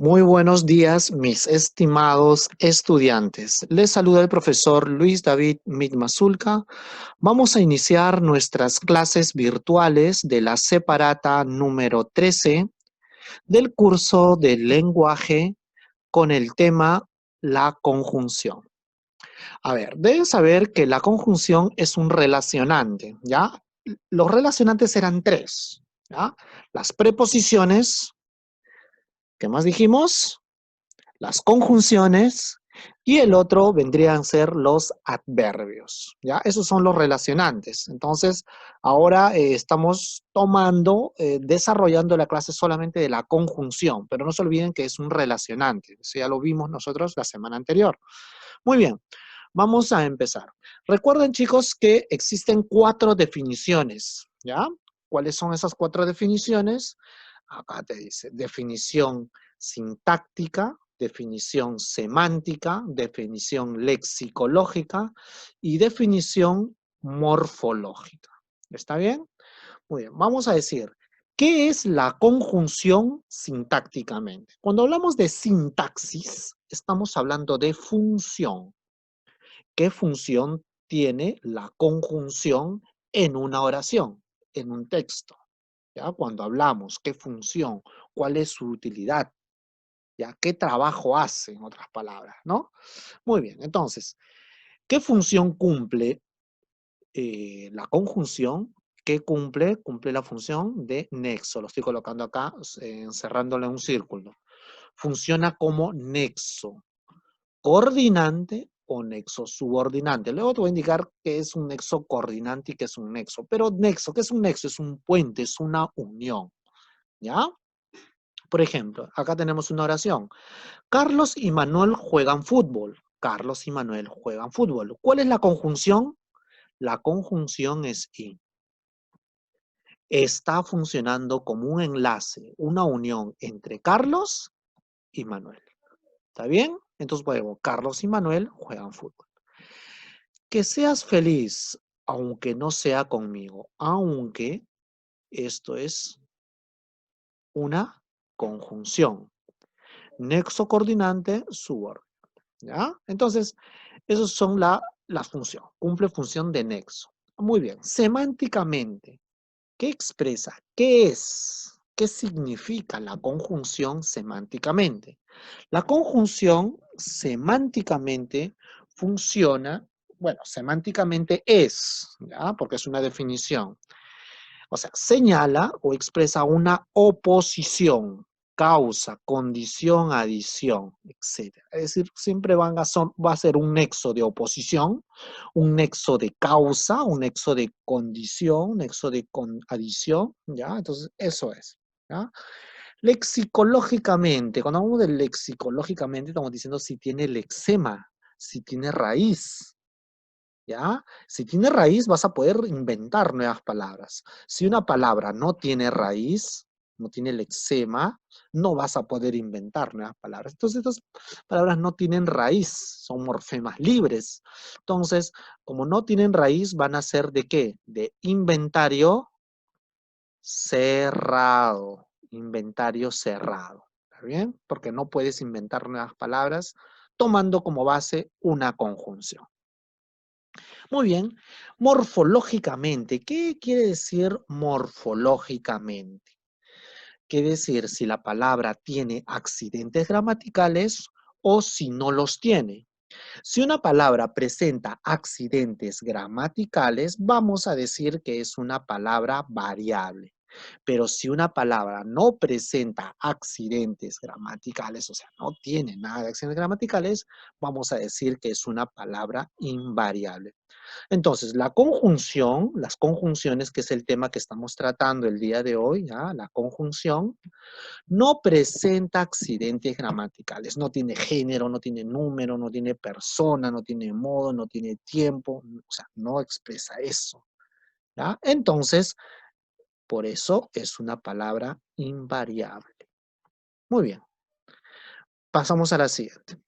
Muy buenos días, mis estimados estudiantes. Les saluda el profesor Luis David Mitmasulca. Vamos a iniciar nuestras clases virtuales de la separata número 13 del curso de lenguaje con el tema la conjunción. A ver, deben saber que la conjunción es un relacionante, ¿ya? Los relacionantes eran tres, ¿ya? Las preposiciones, ¿qué más dijimos? Las conjunciones y el otro vendrían a ser los adverbios, ¿ya? Esos son los relacionantes. Entonces, ahora estamos desarrollando la clase solamente de la conjunción, pero no se olviden que es un relacionante. Eso ya lo vimos nosotros la semana anterior. Muy bien, vamos a empezar. Recuerden, chicos, que existen 4 definiciones, ¿ya? ¿Cuáles son esas 4 definiciones? Acá te dice definición sintáctica, definición semántica, definición lexicológica y definición morfológica. ¿Está bien? Muy bien, vamos a decir, ¿qué es la conjunción sintácticamente? Cuando hablamos de sintaxis, estamos hablando de función. ¿Qué función tiene la conjunción en una oración, en un texto? ¿Ya? Cuando hablamos, ¿qué función? ¿Cuál es su utilidad? ¿Ya? ¿Qué trabajo hace, en otras palabras? ¿No? Muy bien, entonces, ¿qué función cumple la conjunción? ¿Qué cumple? Cumple la función de nexo. Lo estoy colocando acá, encerrándolo en un círculo. Funciona como nexo coordinante o nexo subordinante. Luego te voy a indicar qué es un nexo coordinante y qué es un nexo. Pero nexo, ¿qué es un nexo? Es un puente, es una unión. ¿Ya? Por ejemplo, acá tenemos una oración. Carlos y Manuel juegan fútbol. Carlos y Manuel juegan fútbol. ¿Cuál es la conjunción? La conjunción es y. Está funcionando como un enlace, una unión entre Carlos y Manuel. ¿Está bien? Entonces, bueno, Carlos y Manuel juegan fútbol. Que seas feliz, aunque no sea conmigo. Aunque esto es una conjunción. Nexo coordinante, subordinante. ¿Ya? Entonces, esos son la función. Cumple función de nexo. Muy bien. Semánticamente, ¿qué expresa? ¿Qué es? ¿Qué significa la conjunción semánticamente? La conjunción semánticamente funciona, bueno, semánticamente es, ¿ya? Porque es una definición. O sea, señala o expresa una oposición, causa, condición, adición, etcétera. Es decir, siempre va a ser un nexo de oposición, un nexo de causa, un nexo de condición, un nexo de adición, ¿ya? Entonces, eso es, ¿ya? Lexicológicamente, cuando hablamos de lexicológicamente, estamos diciendo si tiene lexema, si tiene raíz, ¿ya? Si tiene raíz, vas a poder inventar nuevas palabras. Si una palabra no tiene raíz, no tiene lexema, no vas a poder inventar nuevas palabras. Entonces, estas palabras no tienen raíz, son morfemas libres. Entonces, como no tienen raíz, van a ser ¿de qué? De inventario cerrado. Inventario cerrado. ¿Está bien? Porque no puedes inventar nuevas palabras tomando como base una conjunción. Muy bien. Morfológicamente, ¿qué quiere decir morfológicamente? Quiere decir si la palabra tiene accidentes gramaticales o si no los tiene. Si una palabra presenta accidentes gramaticales, vamos a decir que es una palabra variable. Pero si una palabra no presenta accidentes gramaticales, o sea, no tiene nada de accidentes gramaticales, vamos a decir que es una palabra invariable. Entonces, la conjunción, las conjunciones, que es el tema que estamos tratando el día de hoy, ¿ya? La conjunción, no presenta accidentes gramaticales, no tiene género, no tiene número, no tiene persona, no tiene modo, no tiene tiempo, o sea, no expresa eso, ¿ya? Entonces, por eso es una palabra invariable. Muy bien, pasamos a la siguiente.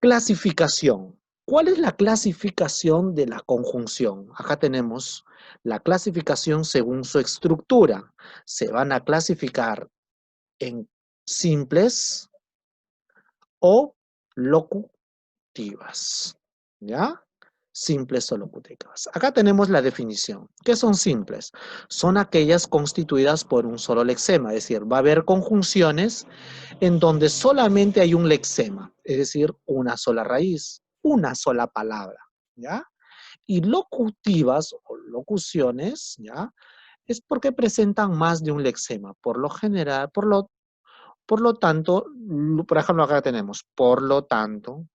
Clasificación. ¿Cuál es la clasificación de la conjunción? Acá tenemos la clasificación según su estructura. Se van a clasificar en simples o locutivas. ¿Ya? Simples o locutivas. Acá tenemos la definición. ¿Qué son simples? Son aquellas constituidas por un solo lexema, es decir, va a haber conjunciones en donde solamente hay un lexema, es decir, una sola raíz, una sola palabra, ¿ya? Y locutivas o locuciones, ¿ya? Es porque presentan más de un lexema. Por lo general, por lo tanto, por ejemplo, acá tenemos, por lo tanto,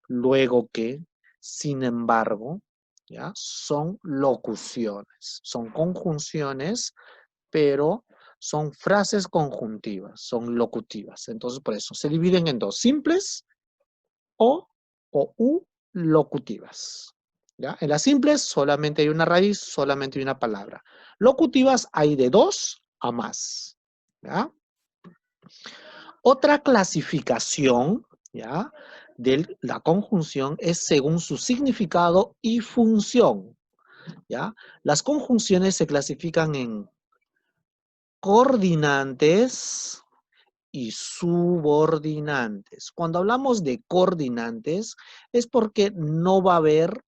luego que, sin embargo, ¿ya? Son locuciones, son conjunciones, pero son frases conjuntivas, son locutivas. Entonces, por eso, se dividen en dos, simples o u locutivas. ¿Ya? En las simples solamente hay una raíz, solamente hay una palabra. Locutivas hay de dos a más. ¿Ya? Otra clasificación, ¿ya? De la conjunción es según su significado y función, ¿ya? Las conjunciones se clasifican en coordinantes y subordinantes. Cuando hablamos de coordinantes es porque no va a haber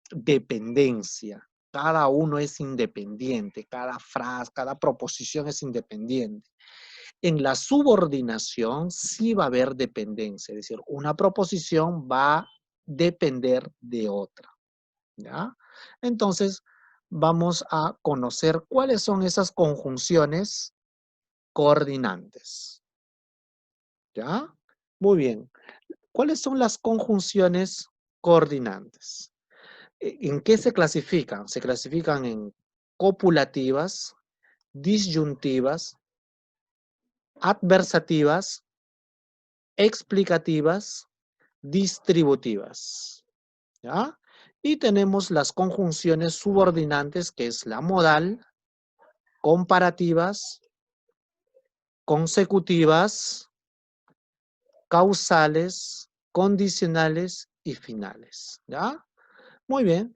dependencia. Cada uno es independiente, cada frase, cada proposición es independiente. En la subordinación sí va a haber dependencia, es decir, una proposición va a depender de otra, ¿ya? Entonces, vamos a conocer cuáles son esas conjunciones coordinantes, ¿ya? Muy bien. ¿Cuáles son las conjunciones coordinantes? ¿En qué se clasifican? Se clasifican en copulativas, disyuntivas, adversativas, explicativas, distributivas, ¿ya? Y tenemos las conjunciones subordinantes, que es la modal, comparativas, consecutivas, causales, condicionales y finales, ¿ya? Muy bien.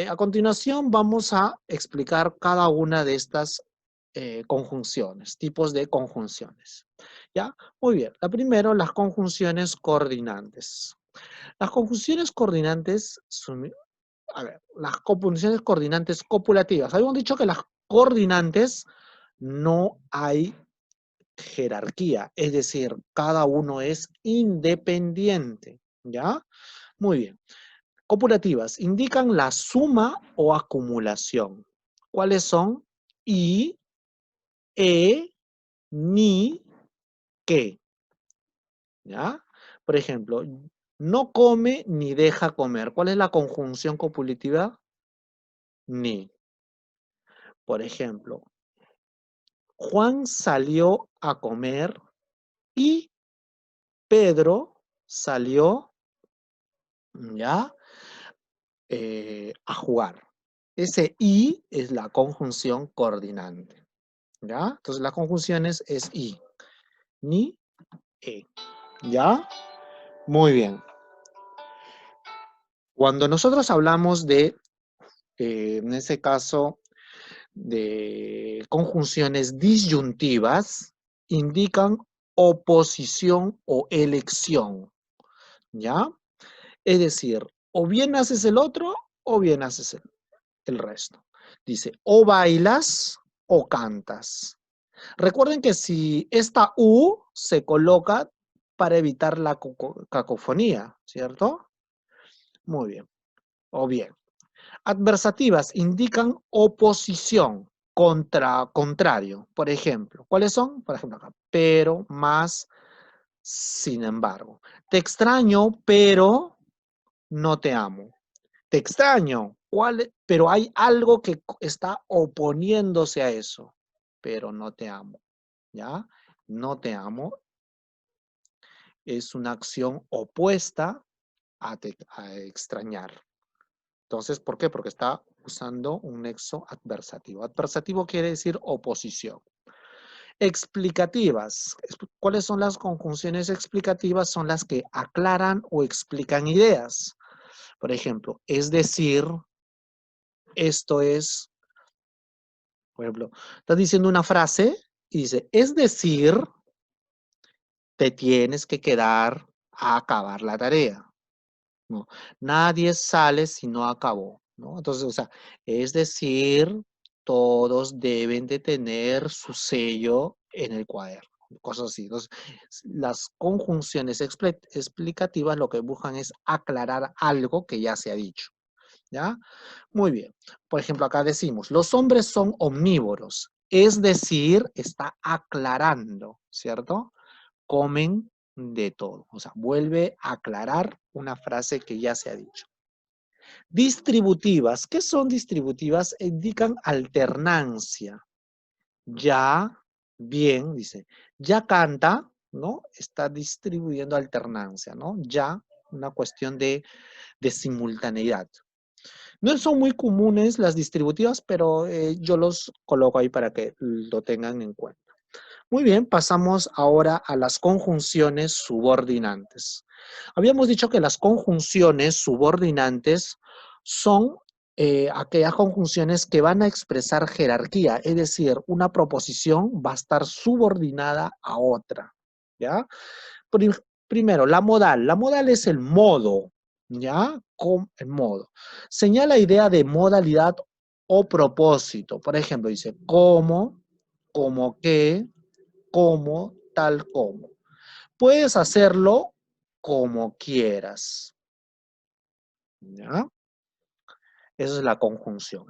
A continuación vamos a explicar cada una de estas conjunciones, tipos de conjunciones. ¿Ya? Muy bien. La primera, las conjunciones coordinantes. Las conjunciones coordinantes son, a ver, las conjunciones coordinantes copulativas. Habíamos dicho que las coordinantes no hay jerarquía, es decir, cada uno es independiente. ¿Ya? Muy bien. Copulativas indican la suma o acumulación. ¿Cuáles son? Y, ni, que. ¿Ya? Por ejemplo, no come ni deja comer. ¿Cuál es la conjunción copulativa? Ni. Por ejemplo, Juan salió a comer y Pedro salió, ¿ya? A jugar. Ese y es la conjunción coordinante. ¿Ya? Entonces la conjunción es y, ni, e. ¿Ya? Muy bien. Cuando nosotros hablamos de, en ese caso, de conjunciones disyuntivas, indican oposición o elección. ¿Ya? Es decir, o bien haces el otro o bien haces el resto. Dice, o bailas o cantas. Recuerden que si esta U se coloca para evitar la cacofonía, ¿cierto? Muy bien. O bien. Adversativas indican oposición, contrario. Por ejemplo, ¿cuáles son? Por ejemplo, acá, pero, más, sin embargo. Te extraño, pero no te amo. Te extraño, pero hay algo que está oponiéndose a eso, pero no te amo. ¿Ya? No te amo es una acción opuesta a extrañar. Entonces, ¿por qué? Porque está usando un nexo adversativo. Adversativo quiere decir oposición. Explicativas. ¿Cuáles son las conjunciones explicativas? Son las que aclaran o explican ideas. Por ejemplo, es decir, esto es, por ejemplo, estás diciendo una frase y dice, es decir, te tienes que quedar a acabar la tarea. ¿No? Nadie sale si no acabó, ¿no? Entonces, o sea, es decir, todos deben de tener su sello en el cuaderno, cosas así. Entonces, las conjunciones explicativas lo que buscan es aclarar algo que ya se ha dicho, ¿ya? Muy bien. Por ejemplo, acá decimos, los hombres son omnívoros, es decir, está aclarando, ¿cierto? Comen de todo. O sea, vuelve a aclarar una frase que ya se ha dicho. Distributivas. ¿Qué son distributivas? Indican alternancia. Ya, bien, dice, ya canta, ¿no? Está distribuyendo alternancia, ¿no? Ya, una cuestión de simultaneidad. No son muy comunes las distributivas, pero yo los coloco ahí para que lo tengan en cuenta. Muy bien, pasamos ahora a las conjunciones subordinantes. Habíamos dicho que las conjunciones subordinantes son aquellas conjunciones que van a expresar jerarquía, es decir, una proposición va a estar subordinada a otra, ¿ya? Primero, la modal. La modal es el modo, ¿ya? El modo. Señala idea de modalidad o propósito. Por ejemplo, dice como, como que, como, tal como. Puedes hacerlo como quieras. ¿Ya? Esa es la conjunción.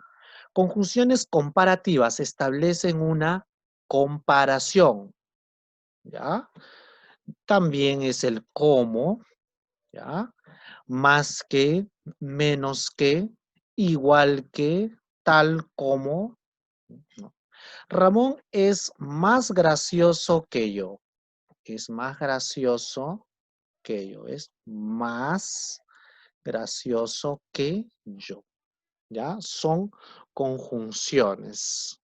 Conjunciones comparativas establecen una comparación. ¿Ya? También es el como, ¿ya? Más que, menos que, igual que, tal como. ¿No? Ramón es más gracioso que yo. Es más gracioso que yo. Es más gracioso que yo. ¿Ya? Son conjunciones.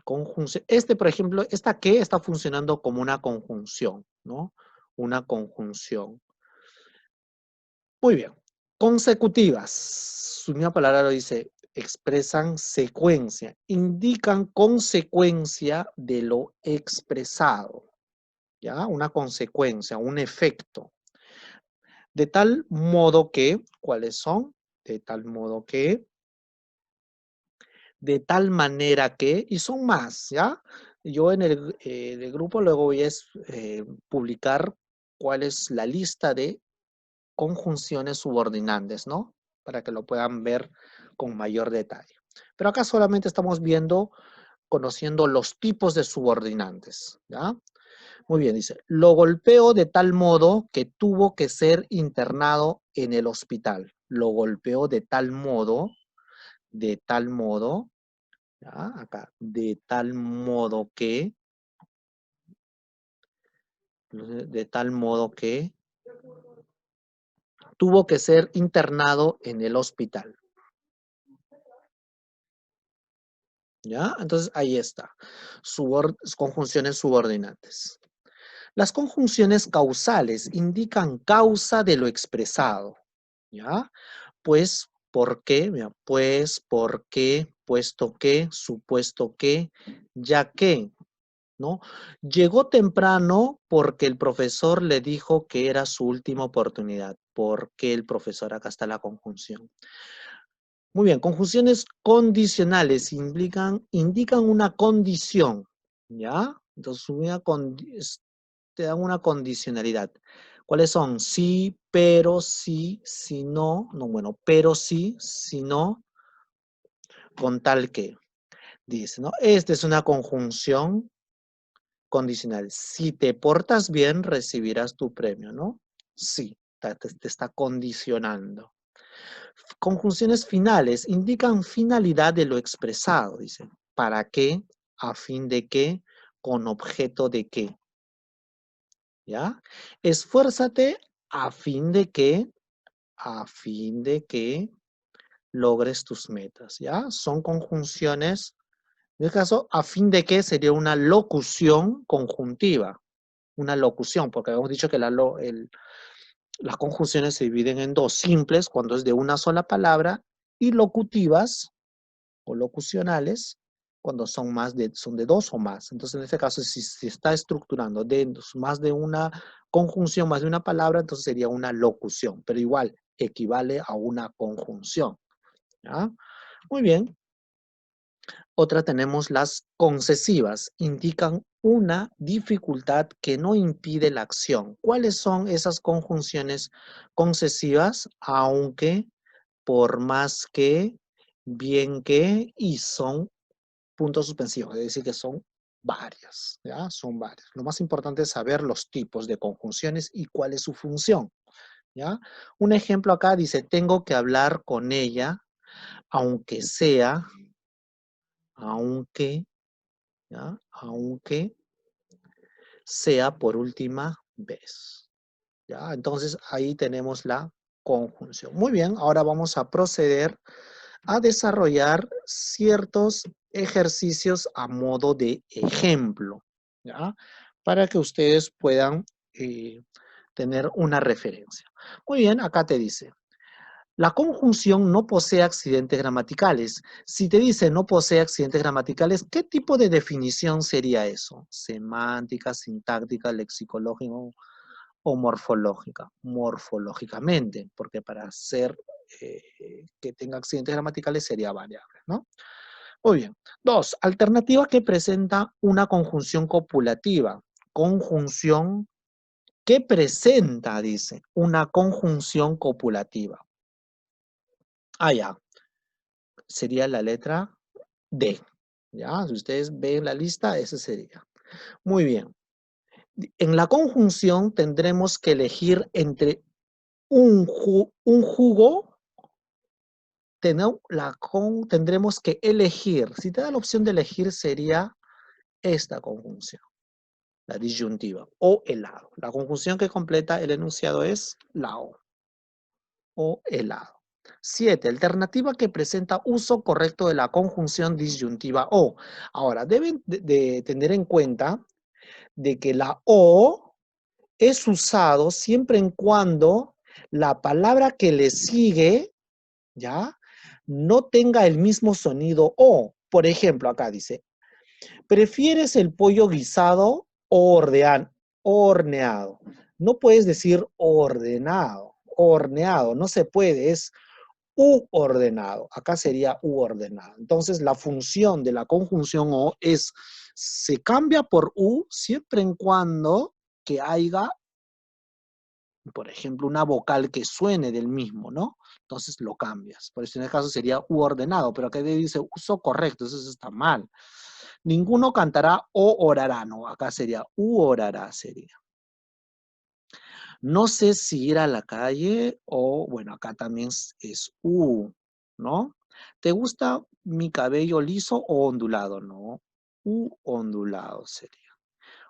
Por ejemplo, esta que está funcionando como una conjunción, ¿no? Una conjunción. Muy bien. Consecutivas. Su misma palabra lo dice, expresan secuencia, indican consecuencia de lo expresado. ¿Ya? Una consecuencia, un efecto. De tal modo que, ¿cuáles son? De tal modo que, de tal manera que, y son más, ¿ya? Yo en el grupo luego voy a publicar cuál es la lista de conjunciones subordinantes, ¿no? Para que lo puedan ver con mayor detalle. Pero acá solamente estamos viendo, conociendo los tipos de subordinantes, ¿ya? Muy bien, dice, lo golpeó de tal modo que tuvo que ser internado en el hospital. Lo golpeó de tal modo, ¿ya? Acá, de tal modo que tuvo que ser internado en el hospital. ¿Ya? Entonces ahí está. Conjunciones subordinantes. Las conjunciones causales indican causa de lo expresado. ¿Ya? Pues, ¿por qué? Mira, pues, ¿por qué? Puesto que, supuesto que, ya que, ¿no? Llegó temprano porque el profesor le dijo que era su última oportunidad. ¿Por qué el profesor? Acá está la conjunción. Muy bien, conjunciones condicionales indican una condición, ¿ya? Entonces, te dan una condicionalidad. ¿Cuáles son? Sí, pero sí, si no, no, bueno, pero sí, si no, con tal que, dice, ¿no? Esta es una conjunción condicional. Si te portas bien, recibirás tu premio, ¿no? Sí, te está condicionando. Conjunciones finales indican finalidad de lo expresado, dice. ¿Para qué? A fin de qué, con objeto de qué. ¿Ya? Esfuérzate a fin de que logres tus metas, ¿ya? Son conjunciones, en este caso, a fin de que sería una locución conjuntiva, una locución, porque habíamos dicho que las conjunciones se dividen en dos, simples, cuando es de una sola palabra, y locutivas, o locucionales, cuando son de dos o más. Entonces, en este caso, si está estructurando de más de una conjunción, más de una palabra, entonces sería una locución, pero igual equivale a una conjunción. ¿Ya? Muy bien. Otra tenemos las concesivas. Indican una dificultad que no impide la acción. ¿Cuáles son esas conjunciones concesivas? Aunque, por más que, bien que, y son puntos suspensivos, es decir, que son varias, ¿ya? Son varias. Lo más importante es saber los tipos de conjunciones y cuál es su función, ¿ya? Un ejemplo acá dice, tengo que hablar con ella, aunque sea, aunque, ¿ya? Aunque sea por última vez, ¿ya? Entonces, ahí tenemos la conjunción. Muy bien, ahora vamos a proceder a desarrollar ciertos ejercicios a modo de ejemplo, ¿ya? Para que ustedes puedan tener una referencia. Muy bien, acá te dice, la conjunción no posee accidentes gramaticales. Si te dice no posee accidentes gramaticales, ¿qué tipo de definición sería eso? Semántica, sintáctica, lexicológica o morfológica. Morfológicamente, porque para ser que tenga accidentes gramaticales sería variable, ¿no? Muy bien. Dos, alternativa que presenta una conjunción copulativa. Conjunción que presenta, dice, una conjunción copulativa. Ah, ya. Sería la letra D. ¿Ya? Si ustedes ven la lista, ese sería. Muy bien. En la conjunción tendremos que elegir entre un jugo, tendremos que elegir. Si te da la opción de elegir, sería esta conjunción, la disyuntiva, o helado. La conjunción que completa el enunciado es la o helado. 7. Alternativa que presenta uso correcto de la conjunción disyuntiva o. Ahora, deben de tener en cuenta de que la o es usado siempre en cuando la palabra que le sigue, ¿ya? No tenga el mismo sonido o. Por ejemplo, acá dice, ¿prefieres el pollo guisado o horneado? No puedes decir ordenado, horneado, no se puede, es u ordenado. Acá sería u ordenado. Entonces, la función de la conjunción o es, se cambia por u siempre en cuando que haya, por ejemplo, una vocal que suene del mismo, ¿no? Entonces lo cambias. Por eso en el caso sería u ordenado, pero acá dice uso correcto, eso está mal. Ninguno cantará o orará, no, acá sería u orará, sería. No sé si ir a la calle o, bueno, acá también es u, ¿no? ¿Te gusta mi cabello liso o ondulado? No, u ondulado sería.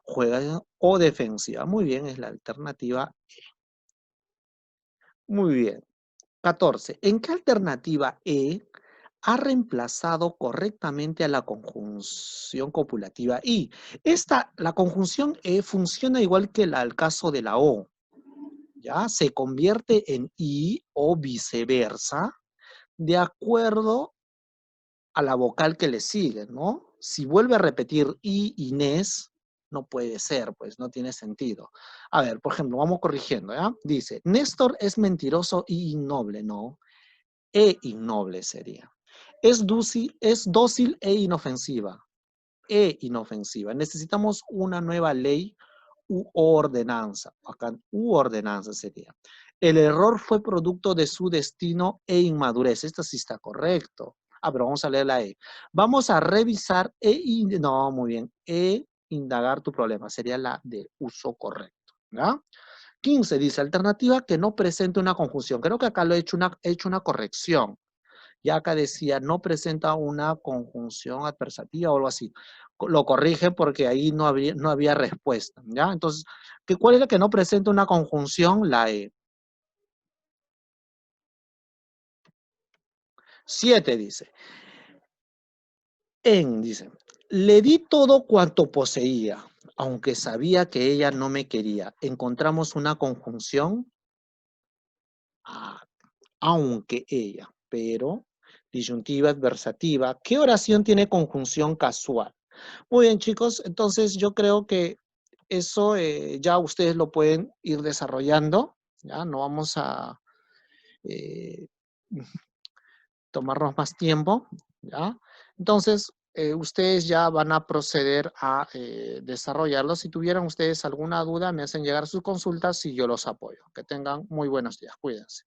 Juega o defensiva. Muy bien, es la alternativa E. Muy bien. 14. ¿En qué alternativa E ha reemplazado correctamente a la conjunción copulativa I? La conjunción E funciona igual que el caso de la O. ¿Ya? Se convierte en I o viceversa de acuerdo a la vocal que le sigue, ¿no? Si vuelve a repetir I, Inés, no puede ser, pues no tiene sentido. A ver, por ejemplo, vamos corrigiendo, ¿ya? Dice, Néstor es mentiroso y innoble, ¿no? E innoble sería. Es dócil e inofensiva. E inofensiva. Necesitamos una nueva ley u ordenanza. Acá u ordenanza sería. El error fue producto de su destino e inmadurez. Esto sí está correcto. Ah, pero vamos a leer la E. Vamos a revisar no, muy bien. Indagar tu problema. Sería la de uso correcto. ¿Ya? 15 dice, alternativa que no presente una conjunción. Creo que acá lo he hecho una corrección. Ya acá decía, no presenta una conjunción adversativa o algo así. Lo corrige porque ahí no había respuesta, ¿ya? Entonces, ¿cuál es la que no presenta una conjunción? La E. 7 dice, dice, le di todo cuanto poseía, aunque sabía que ella no me quería. Encontramos una conjunción, ah, aunque ella, pero disyuntiva adversativa. ¿Qué oración tiene conjunción casual? Muy bien, chicos, entonces yo creo que eso ya ustedes lo pueden ir desarrollando, ¿ya? No vamos a eh, tomarnos más tiempo, ¿ya? Entonces, ustedes ya van a proceder a desarrollarlo. Si tuvieran ustedes alguna duda, me hacen llegar sus consultas y yo los apoyo. Que tengan muy buenos días. Cuídense.